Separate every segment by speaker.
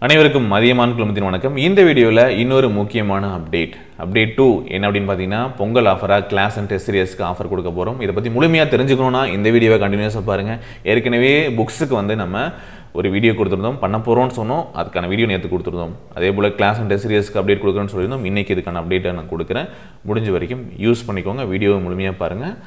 Speaker 1: அனைவருக்கும் மதியமான குழுமத்தின் வணக்கம். இந்த வீடியோவில் இன்னொரு முக்கியமான அப்டேட் 2 என்ன அப்படின்னு பார்த்தீங்கன்னா பொங்கல் ஆஃபராக கிளாஸ் அண்ட் டெஸ்ட் சீரியஸ்க்கு ஆஃபர் கொடுக்க போகிறோம். இதை பற்றி முழுமையாக தெரிஞ்சுக்கணும்னா இந்த வீடியோவை கண்டினியூஸாக பாருங்கள். ஏற்கனவே புக்ஸுக்கு வந்து நம்ம ஒரு வீடியோ கொடுத்துருந்தோம், பண்ண போகிறோம்னு சொன்னோம். அதுக்கான வீடியோ நேற்று கொடுத்துருந்தோம். அதே போல் கிளாஸ் அண்ட் டெஸ்ட் சீரியஸ்க்கு அப்டேட் கொடுக்குறேன்னு சொல்லியிருந்தோம். இன்றைக்கி இதுக்கான அப்டேட்டை நான் கொடுக்குறேன். முடிஞ்ச வரைக்கும் யூஸ் பண்ணிக்கோங்க. வீடியோவை முழுமையாக பாருங்கள்.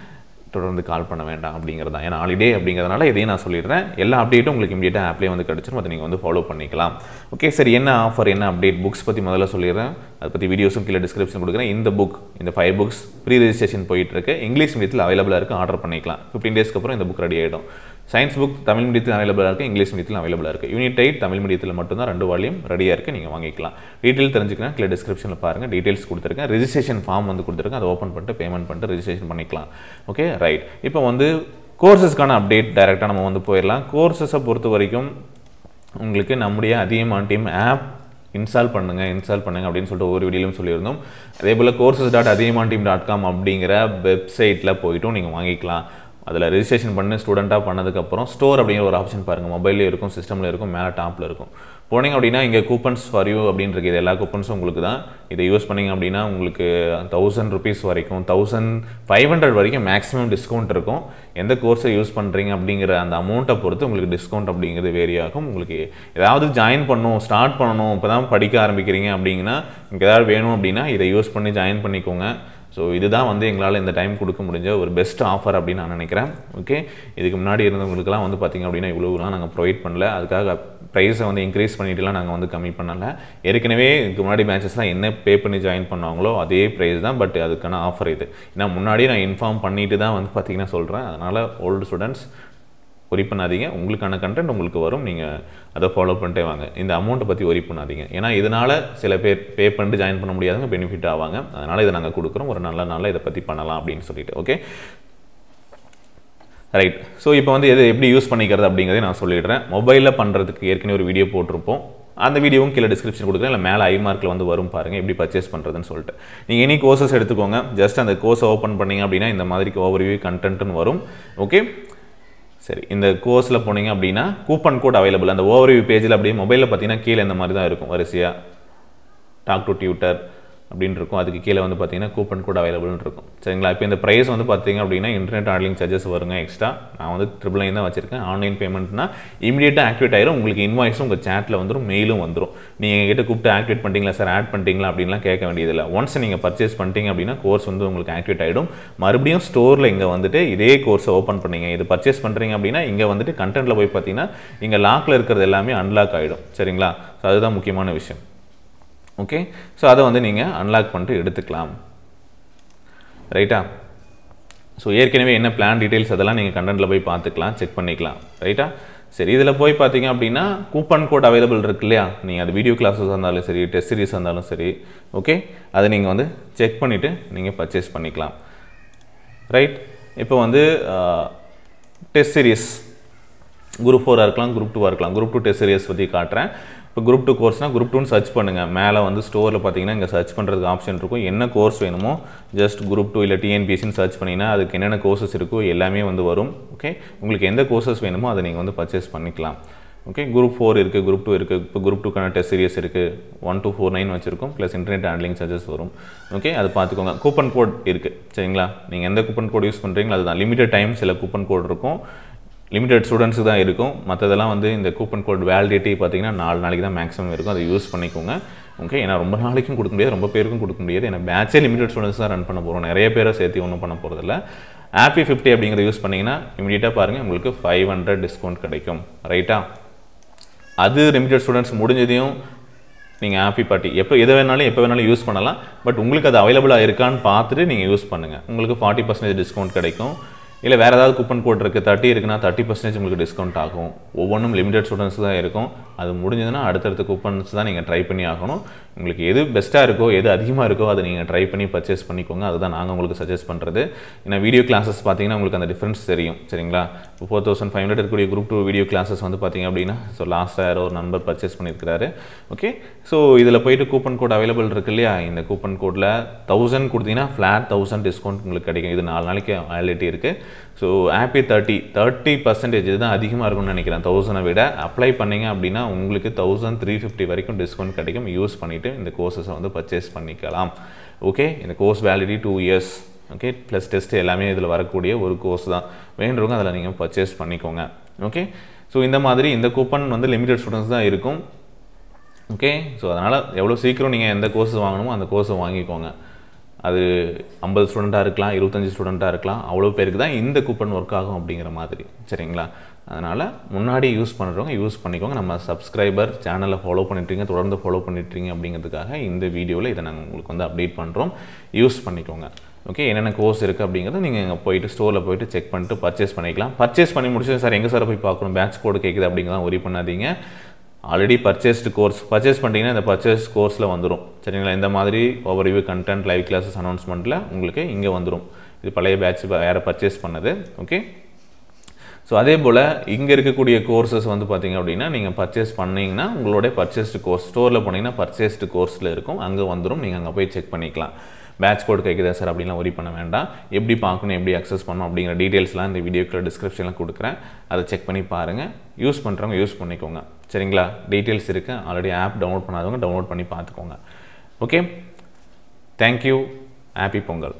Speaker 1: தொடர்ந்து கால் பண்ண வேண்டாம் அப்படிங்கிறதான். ஏன்னா ஹாலிடே அப்படிங்கிறதுனால இதையும் நான் சொல்லிடுறேன். எல்லா அப்டேட்டும் உங்களுக்கு இமீடியட்டாக ஆப்லேயே வந்து கிடச்சிடும். அதை நீங்கள் வந்து ஃபாலோ பண்ணிக்கலாம். ஓகே, சரி, என்ன ஆஃபர், என்ன அப்டேட், புக்ஸ் பற்றி முதல்ல சொல்லிடுறேன். அதை பற்றி வீடியோஸும் கீழே டிஸ்கிரிப்ஷன் கொடுக்குறேன். இந்த 5 புக்ஸ் ப்ரீ ரெஜிஸ்ட்ரேஷன் போயிட்டுருக்கு. இங்கிலீஷ் மீடியத்தில் அவைலபிளாக இருக்குது. ஆர்டர் பண்ணிக்கலாம். 15 டேஸ்க்கு அப்புறம் இந்த புக் ரெடி ஆகிடும். சயின்ஸ் புக் தமிழ் மீடியத்தில் அவைலபிளாக இருக்குது, இங்கிலீஷ் மீடியத்தில் அவைலபிளாக இருக்குது. யூனிட் 8 தமிழ் மீடியத்தில் மட்டும்தான் 2 வால்யூம் ரெடியாக இருக்குது. நீங்கள் வாங்கிக்கலாம். டீட்டெயில் தெரிஞ்சுக்கலாம், கீழே டிஸ்கிரிப்ஷனில் பாருங்கள். டீட்டெயில்ஸ் கொடுத்துருக்கேன். ரெஜிஸ்ட்ரேஷன் ஃபார்ம் வந்து கொடுத்துருக்கேன். அதை ஓப்பன் பண்ணிட்டு பேமெண்ட் பண்ணிட்டு ரெஜிஸ்ட்ரேஷன் பண்ணிக்கலாம். Okay, right. இப்போ வந்து கோர்சஸ்க்கான அப்டேட் டைரெக்டாக நம்ம வந்து போயிடலாம். கோர்சஸை பொறுத்த வரைக்கும் உங்களுக்கு நம்முடைய அதியமான் டீம் ஆப் இன்ஸ்டால் பண்ணுங்கள் அப்படின்னு சொல்லிட்டு ஒவ்வொரு வீடியோலையும் சொல்லியிருந்தோம். அதே போல் courses.athiyamanteam.com அப்படிங்கிற வெப்சைட்டில் போய்ட்டும் நீங்கள் வாங்கிக்கலாம். அதில் ரெஜிஸ்ட்ரேஷன் பண்ணி ஸ்டூடெண்ட்டாக பண்ணதுக்கப்புறம் ஸ்டோர் அப்படிங்கிற ஒரு ஆப்ஷன் பாருங்கள். மொபைல்லேயும் இருக்கும், சிஸ்டமில் இருக்கும், மேலே டாப்பில் இருக்கும். போனீங்க அப்படின்னா இங்கே கூப்பன்ஸ் ஃபார் யூ அப்படின்னு இருக்குது. இது எல்லா கூப்பன்ஸும் உங்களுக்கு தான். இதை யூஸ் பண்ணிங்க அப்படின்னா உங்களுக்கு 1000 rupees வரைக்கும் 1500 வரைக்கும் மேக்ஸிமம் டிஸ்கவுண்ட் இருக்கும். எந்த கோர்ஸை யூஸ் பண்ணுறீங்க அப்படிங்கிற அந்த அமௌண்ட்டை பொறுத்து உங்களுக்கு டிஸ்கவுண்ட் அப்படிங்கிறது வேரி ஆகும். உங்களுக்கு ஏதாவது ஜாயின் பண்ணணும், ஸ்டார்ட் பண்ணணும், இப்போ தான் படிக்க ஆரம்பிக்கிறீங்க அப்படிங்கன்னா உங்களுக்கு ஏதாவது வேணும் அப்படின்னா இதை யூஸ் பண்ணி ஜாயின் பண்ணிக்கோங்க. ஸோ இதுதான் வந்து எங்களால் இந்த டைம் கொடுக்க முடிஞ்ச ஒரு பெஸ்ட் ஆஃபர் அப்படின்னு நான் நினைக்கிறேன். ஓகே, இதுக்கு முன்னாடி இருந்தவங்களுக்குலாம் வந்து பார்த்திங்க அப்படின்னா இவ்வளோலாம் நாங்கள் ப்ரொவைட் பண்ணல. அதுக்காக ப்ரைஸை வந்து இன்க்ரீஸ் பண்ணிட்டுலாம் நாங்கள் வந்து கம்மி பண்ணலை. ஏற்கனவே இதுக்கு முன்னாடி பேட்சஸ்லாம் என்ன பே பண்ணி ஜாயின் பண்ணாங்களோ அதே ப்ரைஸ் தான். பட் அதுக்கான ஆஃபர் இது. ஏன்னா முன்னாடியே நான் இன்ஃபார்ம் பண்ணிட்டு தான் வந்து பார்த்திங்கன்னா சொல்கிறேன். அதனால் ஓல்டு ஸ்டூடெண்ட்ஸ் ஒரி பண்ணாதீங்க. உங்களுக்கான கண்டென்ட் உங்களுக்கு வரும். நீங்கள் அதை ஃபாலோ பண்ணிட்டே வாங்க. இந்த அமௌண்ட்டை பற்றி ஒரி பண்ணாதீங்க. ஏன்னா இதனால் சில பேர் பே பண்ணிட்டு ஜாயின் பண்ண முடியாதவங்க பெனிஃபிட் ஆவாங்க. அதனால் இதை நாங்கள் கொடுக்குறோம். ஒரு நல்ல நாளில் இதை பற்றி பண்ணலாம் அப்படின்னு சொல்லிட்டு. Okay, right. ஸோ இப்போ வந்து எது எப்படி யூஸ் பண்ணிக்கிறது அப்படிங்கிறதே நான் சொல்லிடுறேன். மொபைலில் பண்ணுறதுக்கு ஏற்கனவே ஒரு வீடியோ போட்டிருப்போம். அந்த வீடியோவும் கீழே டிஸ்கிரிப்ஷன் கொடுக்குறேன். இல்லை மேலே ஐமார்க்கில் வந்து வரும் பாருங்கள், எப்படி பர்ச்சேஸ் பண்ணுறதுன்னு சொல்லிட்டு. நீங்கள் எனி கோர்சஸ் எடுத்துக்கோங்க. ஜஸ்ட் அந்த கோர்ஸை ஓப்பன் பண்ணிங்க அப்படின்னா இந்த மாதிரி ஓவர்வியூ கண்டென்ட்னு வரும். ஓகே, சரி. இந்த கோர்ஸில் போனீங்க அப்படின்னா கூப்பன் கோட் அவைலபிள். அந்த ஓவர்வியூ பேஜில் அப்படியே மொபைலில் பார்த்தீங்கன்னா கீழே இந்த மாதிரி தான் இருக்கும். வரிசையாக டாக் டு டியூட்டர் அப்படின்னு இருக்கும். அதுக்கு கீழே வந்து பார்த்தீங்கன்னா கூப்பன் கோட் அவைலபிள்னு இருக்கும். சரிங்களா? இப்போ இந்த ப்ரைஸ் வந்து பார்த்தீங்க அப்படின்னா இன்டர்நெட் ஹேண்ட்லிங் சார்ஜஸ் வருங்க எக்ஸ்ட்ரா. நான் வந்து 999 தான் வச்சிருக்கேன். ஆன்லைன் பேமெண்ட்னா இமீடியட்டாக ஆக்டிவேட் ஆயிரும். உங்களுக்கு இன்வாய்ஸும் உங்கள் சேட்டில் வந்துடும், மெயிலும் வந்துடும். நீங்கள் எங்கிட்ட கூப்பிட்டு ஆக்டிவேட் பண்ணிட்டீங்களா சார், ஆட் பண்ணிட்டீங்களா அப்படின்லாம் கேட்க வேண்டியதில்லை. ஒன்ஸ் நீங்கள் பர்ச்சேஸ் பண்ணிட்டீங்க அப்படின்னா கோர்ஸ் வந்து உங்களுக்கு ஆக்டிவேட் ஆகிடும். மறுபடியும் ஸ்டோரில் இங்கே வந்துட்டு இதே கோர்ஸை ஓப்பன் பண்ணிங்க. இது பர்ச்சேஸ் பண்ணுறீங்க அப்படின்னா இங்கே வந்துட்டு கண்டென்ட்டில் போய் பார்த்தீங்கன்னா இங்கே லாக்கில் இருக்கிறது எல்லாமே அன்லாக் ஆகிடும். சரிங்களா? ஸோ அதுதான் முக்கியமான விஷயம். ஓகே, ஸோ அதை வந்து நீங்கள் அன்லாக் பண்ணிட்டு எடுத்துக்கலாம். ரைட்டா? ஸோ ஏற்கனவே என்ன பிளான் டீட்டெயில்ஸ் அதெல்லாம் நீங்கள் கண்டென்ட்டில் போய் பார்த்துக்கலாம், செக் பண்ணிக்கலாம். ரைட்டா? சரி, இதில் போய் பார்த்தீங்க அப்படின்னா கூப்பன் கோட் அவைலபிள் இருக்கு இல்லையா? நீங்கள் அது வீடியோ கிளாஸஸ் இருந்தாலும் சரி, டெஸ்ட் சீரிஸ் இருந்தாலும் சரி, ஓகே, அதை நீங்கள் வந்து செக் பண்ணிவிட்டு நீங்கள் பர்ச்சேஸ் பண்ணிக்கலாம். ரைட்? இப்போ வந்து டெஸ்ட் சீரிஸ் குரூப் 4 இருக்கலாம், குரூப் 2 இருக்கலாம். குரூப் 2 டெஸ்ட் சீரிஸ் பற்றி காட்டுறேன். இப்போ குரூப் 2 கோர்ஸ்னால் குரூப் 2ன்னு சர்ச் பண்ணுங்கள். மேலே வந்து ஸ்டோரில் பார்த்தீங்கன்னா இங்கே சர்ச் பண்ணுறதுக்கு ஆப்ஷன் இருக்கும். என்ன கோர்ஸ் வேணுமோ ஜஸ்ட் குரூப் 2 இல்லை TNPSCன்னு சர்ச் பண்ணிங்கன்னா அதுக்கு என்னென்ன கோர்சஸ் இருக்கோ எல்லாமே வந்து வரும். ஓகே, உங்களுக்கு எந்த கோர்சஸ் வேணுமோ அதை நீங்கள் வந்து பர்ச்சேஸ் பண்ணிக்கலாம். ஓகே, குரூப் 4 இருக்குது, குரூப் 2 இருக்குது. இப்போ குரூப் 2க்கான டெஸ்ட் சீரிஸ் இருக்குது. 1249 வச்சுருக்கோம். ப்ளஸ் இன்டர்நெட் ஹேண்ட்லிங் சார்ஜஸ் வரும். ஓகே, அதை பார்த்துக்கோங்க. கூப்பன் கோட் இருக்குது. சரிங்களா? நீங்கள் எந்த கூப்பன் கோட் யூஸ் பண்ணுறீங்களோ அதுதான். லிமிட்டட் டைம் சில கூப்பன் கோட் இருக்கும். லிமிடெட் ஸ்டூடெண்ட்ஸுக்கு தான் இருக்கும். மற்றதெல்லாம் வந்து இந்த கூப்பன் கோட் வேலிடிட்டி பார்த்தீங்கன்னா 4 நாளைக்கு தான் மேக்ஸிமம் இருக்கும். அதை யூஸ் பண்ணிக்கோங்க. ஓகே, ஏன்னா ரொம்ப நாளைக்கும் கொடுக்க முடியாது, ரொம்ப பேருக்கும் கொடுக்க முடியாது. ஏன்னா பேட்சே லிமிடெட் ஸ்டூடெண்ட்ஸ் தான் ரன் பண்ண போகிறோம். நிறைய பேரை சேர்த்து ஒன்றும் பண்ண போகிறதில்ல. ஆப்பி 50 அப்படிங்கிறத யூஸ் பண்ணிங்கன்னா இமீடியட்டாக பாருங்கள் உங்களுக்கு 500 டிஸ்கவுண்ட் கிடைக்கும். ரைட்டா? அது லிமிடெட் ஸ்டூடெண்ட்ஸ் முடிஞ்சதையும் நீங்கள் ஆப்பி பார்ட்டி எப்போ வேணாலும் யூஸ் பண்ணலாம். பட் உங்களுக்கு அது அவைலபிளாக இருக்கான்னு பார்த்துட்டு நீங்கள் யூஸ் பண்ணுங்கள். உங்களுக்கு 40% டிஸ்கவுண்ட் கிடைக்கும். இல்லை வேறு ஏதாவது கூப்பன் கோட் இருக்குது, 30 இருக்குன்னா 30% உங்களுக்கு டிஸ்கவுண்ட் ஆகும். ஒவ்வொன்றும் லிமிடெட் ஸ்டூடெண்ட்ஸ் தான் இருக்கும். அது முடிஞ்சதுன்னா அடுத்தடுத்த கூப்பன்ஸ் தான் நீங்கள் ட்ரை பண்ணி ஆகணும். உங்களுக்கு எது பெஸ்ட்டாக இருக்கோ, எது அதிகமாக இருக்கோ அதை நீங்கள் ட்ரை பண்ணி பர்ச்சேஸ் பண்ணிக்கோங்க. அதுதான் நாங்கள் உங்களுக்கு சஜஸ்ட் பண்ணுறது. ஏன்னா வீடியோ கிளாஸஸ் பார்த்தீங்கன்னா உங்களுக்கு அந்த டிஃப்ரென்ஸ் தெரியும். சரிங்களா? 4500 இருக்கக்கூடிய குரூப் 2 வீடியோ கிளாஸஸ் வந்து பார்த்தீங்க அப்படின்னா ஸோ லாஸ்ட்டாக யாரோ ஒரு நண்பர் பர்ச்சேஸ் பண்ணியிருக்கிறாரு. ஓகே, ஸோ இதில் போயிட்டு கூப்பன் கோட் அவைலபிள் இருக்கு இல்லையா, இந்த கூப்பன் கோடில் 1000 கொடுத்தீங்கன்னா ஃப்ளாட் 1000 டிஸ்கவுண்ட் உங்களுக்கு கிடைக்கும். இது 4 நாளைக்கு வேலிடிட்டி இருக்குது. ஸோ ஹாப்பி 30% இதுதான் அதிகமாக இருக்கும்னு நினைக்கிறேன். 1000 விட அப்ளை பண்ணிங்க அப்படின்னா உங்களுக்கு 1350 வரைக்கும் டிஸ்கவுண்ட் கிடைக்கும். யூஸ் பண்ணிவிட்டு இந்த கோர்ஸஸை வந்து பர்ச்சேஸ் பண்ணிக்கலாம். ஓகே, இந்த course validity 2 years. Okay, plus test எல்லாமே இதில் வரக்கூடிய ஒரு கோர்ஸ் தான். வேண்டுறவங்க அதில் நீங்கள் பர்ச்சேஸ் பண்ணிக்கோங்க. ஓகே, ஸோ இந்த மாதிரி இந்த கூப்பன் வந்து லிமிடெட் ஸ்டூடெண்ட்ஸ் தான் இருக்கும். ஓகே, ஸோ அதனால் எவ்வளோ சீக்கிரம் நீங்கள் எந்த கோர்ஸ் வாங்கணுமோ அந்த கோர்ஸை வாங்கிக்கோங்க. அது 50 ஸ்டூடெண்ட்டாக இருக்கலாம், 25 ஸ்டூடெண்ட்டாக இருக்கலாம், அவ்வளோ பேருக்கு தான் இந்த கூப்பன் ஒர்க் ஆகும் அப்படிங்கிற மாதிரி. சரிங்களா, அதனால் முன்னாடி யூஸ் பண்ணுறவங்க யூஸ் பண்ணிக்கோங்க. நம்ம சப்ஸ்கிரைபர் சேனலை ஃபாலோ பண்ணிட்டுருங்க, தொடர்ந்து ஃபாலோ பண்ணிட்டுருங்க அப்படிங்கிறதுக்காக இந்த வீடியோவில் இதை நாங்கள் உங்களுக்கு வந்து அப்டேட் பண்ணுறோம். யூஸ் பண்ணிக்கோங்க. ஓகே, என்னென்ன கோர்ஸ் இருக்குது அப்படிங்கிறத நீங்கள் இங்கே போயிட்டு ஸ்டோரில் போய்ட்டு செக் பண்ணிட்டு பர்ச்சேஸ் பண்ணிக்கலாம். பர்ச்சேஸ் பண்ணி முடிச்சு சார் எங்கே சார் போய் பார்க்கணும், பேட்ச் கோடு கேட்குது அப்படிங்கிறதான் ஒரி பண்ணாதீங்க. ஆல்ரெடி பர்ச்சேஸ்டு கோர்ஸ் பர்ச்சேஸ் பண்ணிட்டீங்கன்னா இந்த பர்ச்சேஸ் கோர்ஸில் வந்துடும். சரிங்களா, இந்த மாதிரி ஓவர்வியூ கண்டென்ட் லைவ் கிளாஸஸ் அனௌன்ஸ்மெண்ட்டில் உங்களுக்கு இங்கே வந்துடும். இது பழைய பேட்ச் வேறு பர்ச்சேஸ் பண்ணது. ஓகே, ஸோ அதே போல் இங்கே இருக்கக்கூடிய கோர்ஸஸ் வந்து பார்த்திங்க அப்படின்னா நீங்கள் பர்ச்சேஸ் பண்ணிங்கன்னா உங்களுடைய பர்ச்சேஸ்டு கோர்ஸ் ஸ்டோரில் போனீங்கன்னா பர்ச்சேஸ்டு கோர்ஸில் இருக்கும், அங்கே வந்துடும். நீங்கள் அங்கே போய் செக் பண்ணிக்கலாம். பேட்ச் கோட் கேட்குதா சார் அப்படின்லாம் ஒரி பண்ண வேண்டாம். எப்படி பார்க்கணும், எப்படி அக்சஸ் பண்ணணும் அப்படிங்கிற டீட்டெயில்ஸ்லாம் இந்த வீடியோக்குள்ள டிஸ்கிரிப்ஷனில் கொடுக்குறேன். அதை செக் பண்ணி பாருங்கள். யூஸ் பண்ணுறவங்க யூஸ் பண்ணிக்கோங்க. சரிங்களா, டீட்டெயில்ஸ் இருக்குது. ஆல்ரெடி ஆப் டவுன்லோட் பண்ணாதவங்க டவுன்லோட் பண்ணி பார்த்துக்கோங்க. Okay, thank you. ஹாப்பி பொங்கல்.